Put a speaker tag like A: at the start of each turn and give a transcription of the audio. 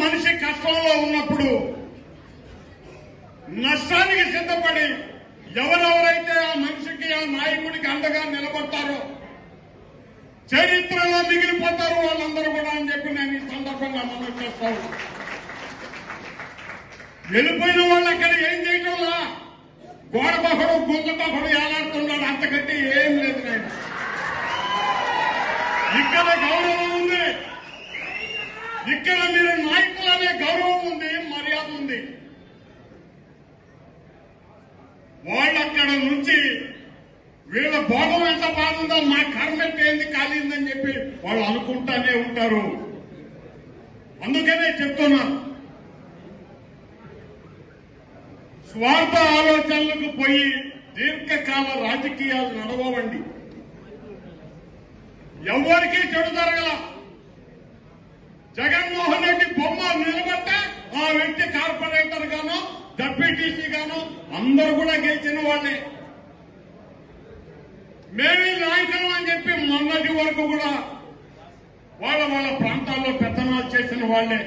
A: మనిషి కష్టంలో ఉన్నప్పుడు నష్టానికి సిద్ధపడి ఎవరెవరైతే ఆ మనిషికి ఆ నాయకుడికి అండగా నిలబడతారో చరిత్రలో మిగిలిపోతారు వాళ్ళందరూ కూడా అని చెప్పి నేను ఈ సందర్భంగా మనవి చేస్తాను. వెళ్ళిపోయిన వాళ్ళు అక్కడ ఏం చేయటంలా గోడబహడు గుంజబహడు ఏలాడుతున్నాడు, అంతకంటే ఏం లేదు. నేను ఇక్కడ గౌరవం ఉంది, ఇక్కడ మీరు నాయకులనే గౌరవం ఉంది, మర్యాద ఉంది. వాళ్ళు అక్కడ నుంచి వీళ్ళ భోగం ఎంత బాగుందో మా కర్మ ఏంది కాలిందని చెప్పి వాళ్ళు అనుకుంటానే ఉంటారు. అందుకనే చెప్తున్నారు, స్వార్థ ఆలోచనలకు పోయి దీర్ఘకాల రాజకీయాలు నడవండి. ఎవరికీ చెడు జరగల. జగన్మోహన్ రెడ్డి బొమ్మ నిలబట్టే ఆ వ్యక్తి కార్పొరేటర్ గాను డెప్యూటీసీ గాను అందరూ కూడా గెలిచిన వాళ్ళే. మేమే నాయకులు అని చెప్పి మొన్నటి వరకు కూడా వాళ్ళ ప్రాంతాల్లో పెత్తనాలు చేసిన వాళ్లే.